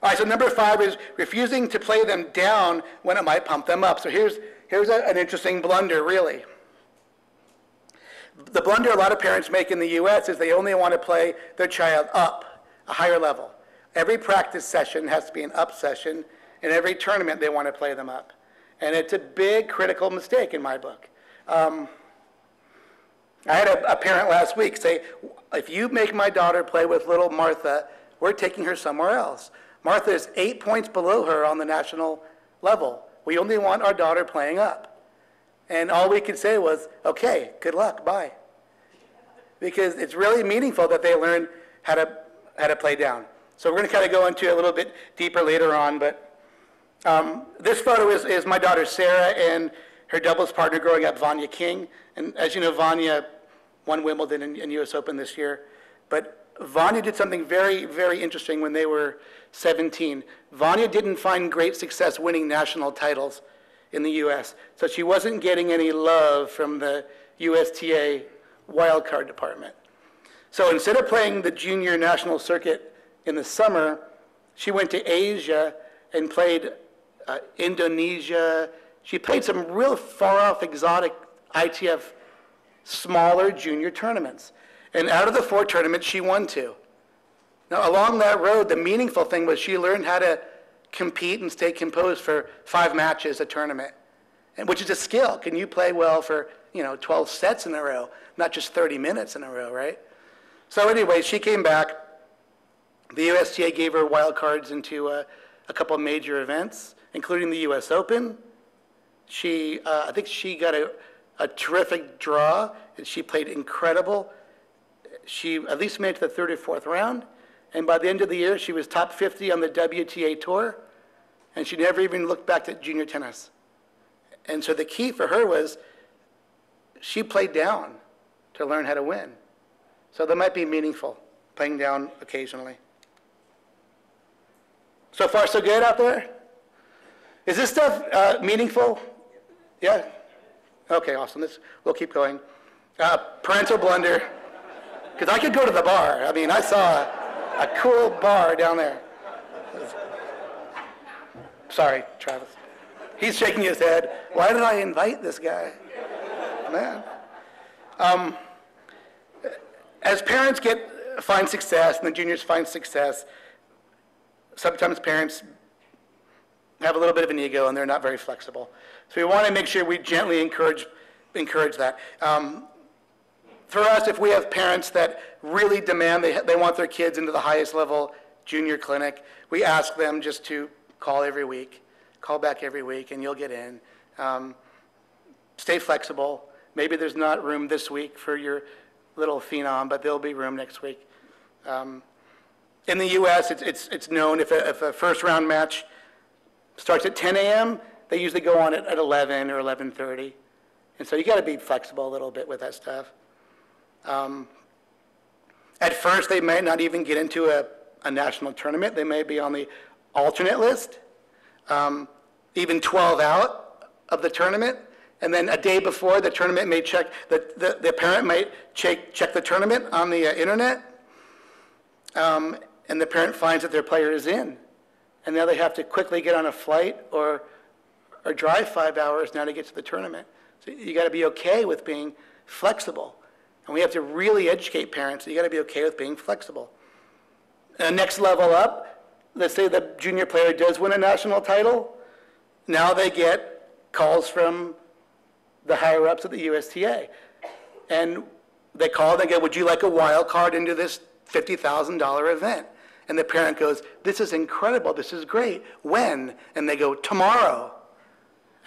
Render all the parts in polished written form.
All right, so number 5 is refusing to play them down when it might pump them up. So here's an interesting blunder, really. The blunder a lot of parents make in the U.S. is they only want to play their child up, a higher level. Every practice session has to be an up session, and every tournament they want to play them up. And it's a big critical mistake in my book. I had a parent last week say, if you make my daughter play with little Martha, we're taking her somewhere else. Martha is 8 points below her on the national level. We only want our daughter playing up. And all we could say was, okay, good luck, bye. Because it's really meaningful that they learn how to play down. So we're going to kind of go into it a little bit deeper later on, but this photo is my daughter Sarah and her doubles partner growing up, Vanya King. And as you know, Vanya won Wimbledon and US Open this year. But Vanya did something very, very interesting when they were 17. Vanya didn't find great success winning national titles in the US, so she wasn't getting any love from the USTA wildcard department. So instead of playing the junior national circuit in the summer, she went to Asia and played Indonesia. She played some real far-off, exotic ITF smaller junior tournaments. And out of the 4 tournaments, she won 2. Now, along that road, the meaningful thing was she learned how to compete and stay composed for 5 matches a tournament, and which is a skill. Can you play well for 12 sets in a row, not just 30 minutes in a row, right? So anyway, she came back. The USTA gave her wild cards into a couple of major events, including the US Open. I think she got a terrific draw, and she played incredible. She at least made it to the 3rd or 4th round, and by the end of the year, she was top 50 on the WTA Tour, and she never even looked back at junior tennis. And so the key for her was she played down to learn how to win. So that might be meaningful, playing down occasionally. So far, so good out there? Is this stuff meaningful? Yeah? Okay, awesome. We'll keep going. Parental blunder. Because I could go to the bar. I mean, I saw a cool bar down there. Sorry, Travis. He's shaking his head. Why did I invite this guy? Man. As parents find success and the juniors find success, sometimes parents have a little bit of an ego and they're not very flexible. So we want to make sure we gently encourage that. For us, if we have parents that really demand, they want their kids into the highest level junior clinic, we ask them just to call back every week, and you'll get in. Stay flexible. Maybe there's not room this week for your little phenom, but there'll be room next week. In the U.S., it's known if a first round match starts at 10 a.m., they usually go on at 11 or 11:30. And so you got to be flexible a little bit with that stuff. At first, they may not even get into a national tournament. They may be on the alternate list, even 12 out of the tournament. And then a day before the tournament may check, the parent might check the tournament on the internet, and the parent finds that their player is in. And now they have to quickly get on a flight or drive 5 hours now to get to the tournament. So you got to be okay with being flexible. And we have to really educate parents. You got to be okay with being flexible. Next level up, let's say the junior player does win a national title. Now they get calls from the higher ups at the USTA. And they call, they go, would you like a wild card into this $50,000 event? And the parent goes, this is incredible, this is great. When? And they go, tomorrow.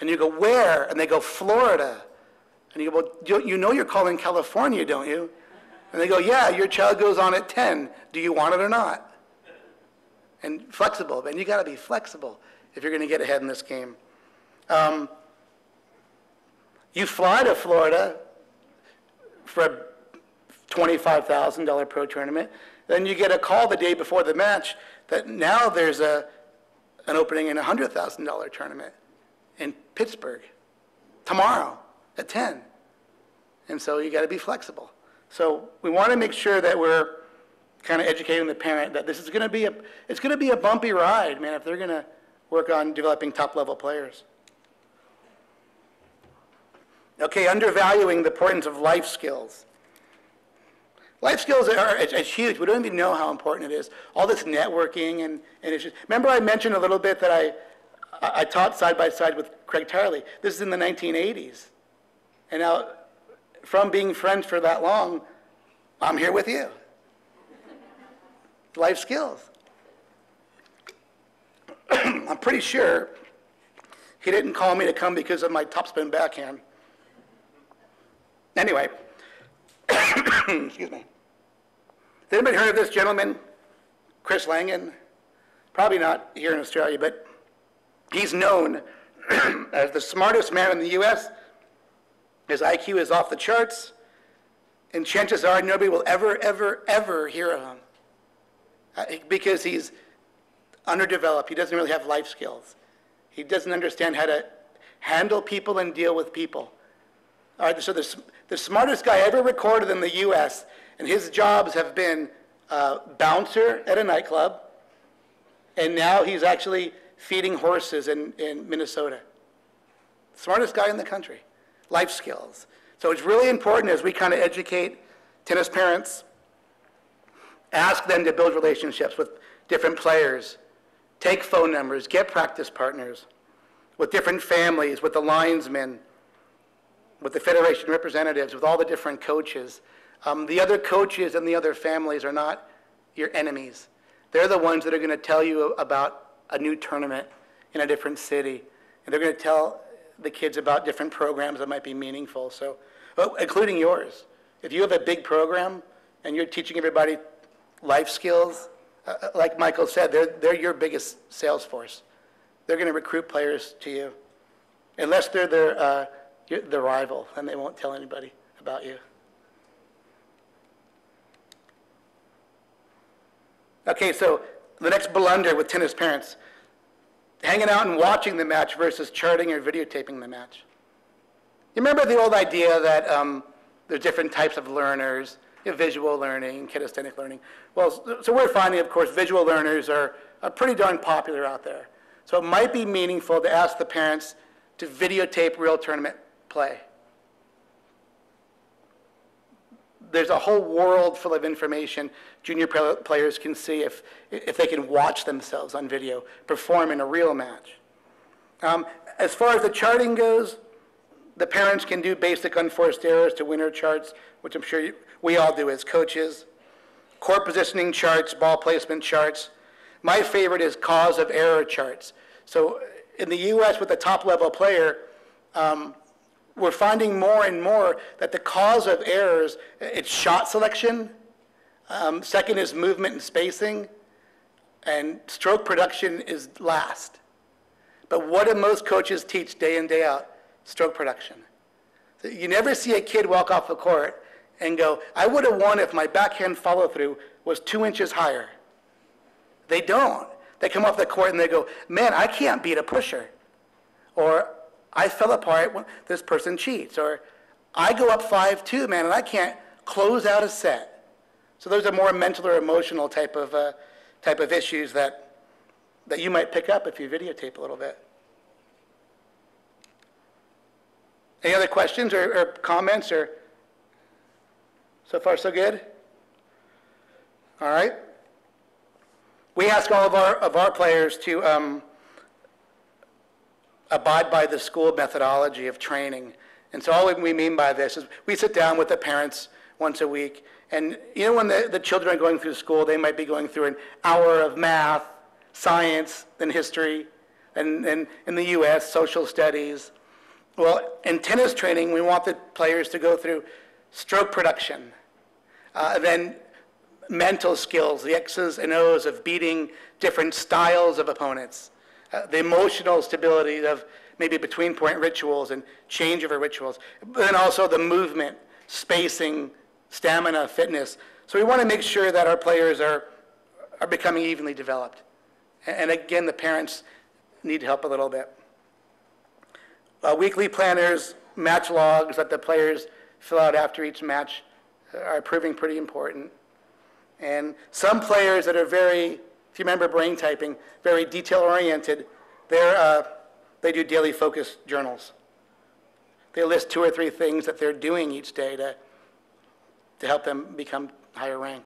And you go, where? And they go, Florida. And you go, well, you know you're calling California, don't you? And they go, yeah, your child goes on at 10. Do you want it or not? And flexible, man, you gotta be flexible if you're gonna get ahead in this game. You fly to Florida for a $25,000 pro tournament, then you get a call the day before the match that now there's an opening in a $100,000 tournament in Pittsburgh tomorrow at 10. And so you got to be flexible. So we want to make sure that we're kind of educating the parent that this is going to be it's going to be a bumpy ride, man, if they're going to work on developing top-level players. Okay, undervaluing the importance of life skills. Life skills are it's huge. We don't even know how important it is. All this networking and issues. Remember I mentioned a little bit that I taught side by side with Craig Tarley. This is in the 1980s. And now, from being friends for that long, I'm here with you. Life skills. I'm pretty sure he didn't call me to come because of my topspin backhand. Anyway, excuse me. Has anybody heard of this gentleman, Chris Langan? Probably not here in Australia, but he's known as the smartest man in the U.S. His IQ is off the charts, and chances are nobody will ever, ever, ever hear of him because he's underdeveloped. He doesn't really have life skills. He doesn't understand how to handle people and deal with people. All right, so the smartest guy ever recorded in the U.S., and his jobs have been bouncer at a nightclub, and now he's actually feeding horses in Minnesota. Smartest guy in the country. Life skills. So it's really important as we kind of educate tennis parents, ask them to build relationships with different players, take phone numbers, get practice partners, with different families, with the linesmen, with the federation representatives, with all the different coaches. The other coaches and the other families are not your enemies. They're the ones that are going to tell you about a new tournament in a different city, and they're going to tell the kids about different programs that might be meaningful, so, including yours. If you have a big program and you're teaching everybody life skills, like Michael said, they're your biggest sales force. They're going to recruit players to you, unless they're the rival, and they won't tell anybody about you. Okay, so the next blunder with tennis parents, hanging out and watching the match versus charting or videotaping the match. You remember the old idea that there's different types of learners, visual learning, kinesthetic learning. Well, so we're finding, of course, visual learners are pretty darn popular out there. So it might be meaningful to ask the parents to videotape real tournament play. There's a whole world full of information junior players can see if they can watch themselves on video perform in a real match. As far as the charting goes, the parents can do basic unforced errors to winner charts, which I'm sure we all do as coaches. Court positioning charts, ball placement charts. My favorite is cause of error charts. So in the U.S. with the top level player, we're finding more and more that the cause of errors, it's shot selection, second is movement and spacing, and stroke production is last. But what do most coaches teach day in, day out? Stroke production. So you never see a kid walk off the court and go, I would have won if my backhand follow-through was 2 inches higher. They don't. They come off the court and they go, man, I can't beat a pusher. Or I fell apart when this person cheats. Or I go up 5-2, man, and I can't close out a set. So those are more mental or emotional type of issues that you might pick up if you videotape a little bit. Any other questions or comments? Or so far so good? All right. We ask all of our players to abide by the school methodology of training. And so all we mean by this is we sit down with the parents once a week. And you know when the children are going through school, they might be going through an hour of math, science, and history, and in the U.S., social studies. Well, in tennis training, we want the players to go through stroke production, then mental skills, the X's and O's of beating different styles of opponents, the emotional stability of maybe between point rituals and changeover rituals, but then also the movement, spacing, stamina, fitness. So we want to make sure that our players are becoming evenly developed. And again, the parents need help a little bit. Weekly planners, match logs that the players fill out after each match are proving pretty important. And some players that are very, if you remember brain typing, very detail-oriented, they do daily focus journals. They list 2 or 3 things that they're doing each day to help them become higher rank.